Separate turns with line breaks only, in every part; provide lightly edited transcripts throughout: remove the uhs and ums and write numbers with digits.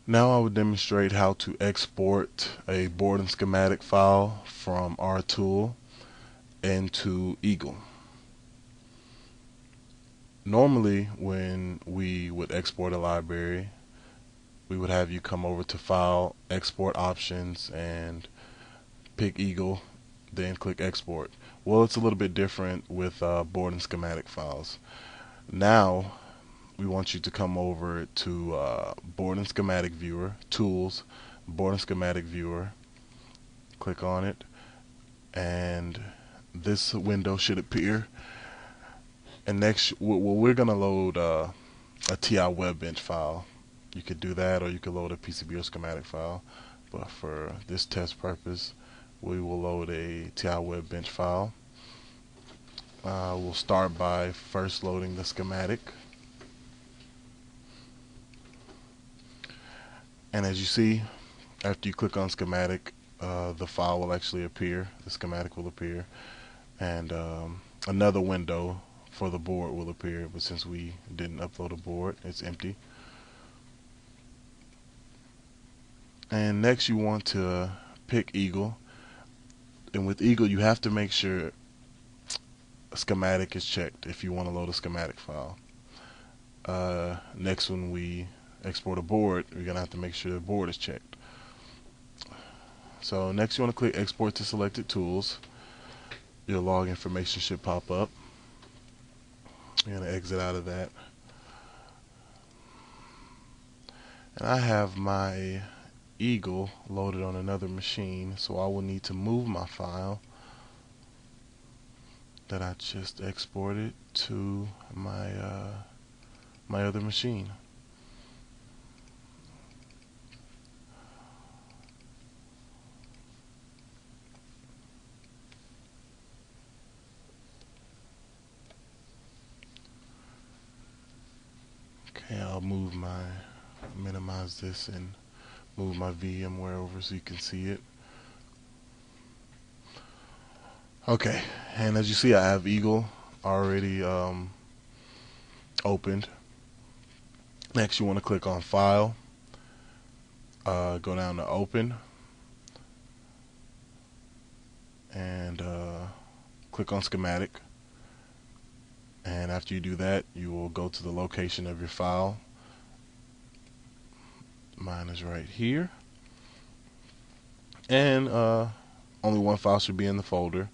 Now I will demonstrate how to export a board and schematic file from our tool into Eagle. Normally when we would export a library, we would have you come over to File, Export Options, and pick Eagle, then click Export. Well, it's a little bit different with board and schematic files. Now we want you to come over to Board and Schematic Viewer, Tools, Board and Schematic Viewer, click on it, and this window should appear. And next, we're going to load a TI Webbench file. You could do that, or you could load a PCB or schematic file. But for this test purpose, we will load a TI Webbench file. We'll start by first loading the schematic. And as you see, after you click on schematic, the file will actually appear, the schematic will appear, and another window for the board will appear, but since we didn't upload a board, it's empty. And next you want to pick Eagle, and with Eagle you have to make sure a schematic is checked if you want to load a schematic file. Next, when we export a board, we're going to have to make sure the board is checked. So next you want to click Export to Selected Tools. Your log information should pop up. You're going to exit out of that. And I have my Eagle loaded on another machine, so I will need to move my file that I just exported to my my other machine. Okay, I'll minimize this and move my VMware over so you can see it. Okay, and as you see, I have Eagle already opened. Next, you want to click on File, go down to Open, and click on Schematic. And after you do that, you will go to the location of your file. Mine is right here. And only one file should be in the folder.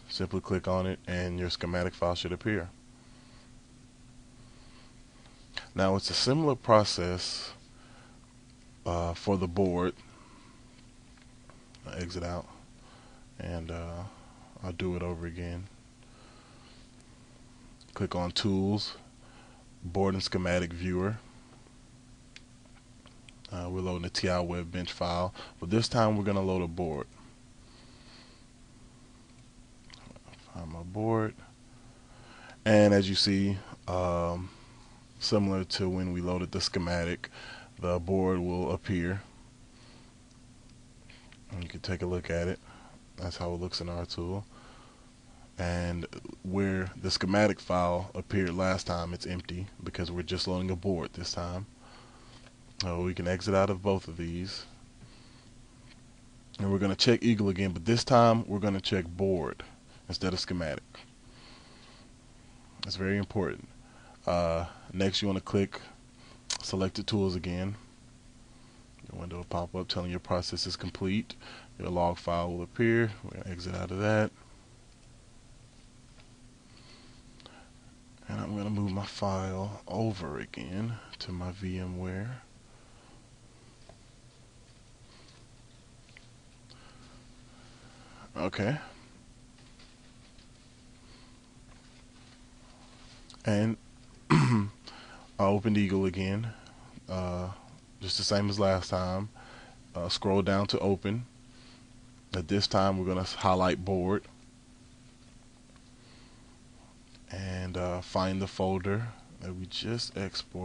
Simply click on it and your schematic file should appear. Now it's a similar process for the board. I'll exit out and I'll do it over again. Click on Tools, Board and Schematic Viewer. We're loading a TI Webbench file, but this time we're going to load a board. Find my board, and as you see, similar to when we loaded the schematic, the board will appear. And you can take a look at it. That's how it looks in our tool. And where the schematic file appeared last time, it's empty because we're just loading a board this time. We can exit out of both of these, and we're going to check Eagle again, but this time we're going to check board instead of schematic. That's very important. Next, you want to click Selected Tools again. Your window will pop up telling your process is complete. Your log file will appear. We're going to exit out of that. And I'm going to move my file over again to my VMware. Okay. And I opened Eagle again, just the same as last time. Scroll down to Open. At this time, we're going to highlight Board and find the folder that we just exported.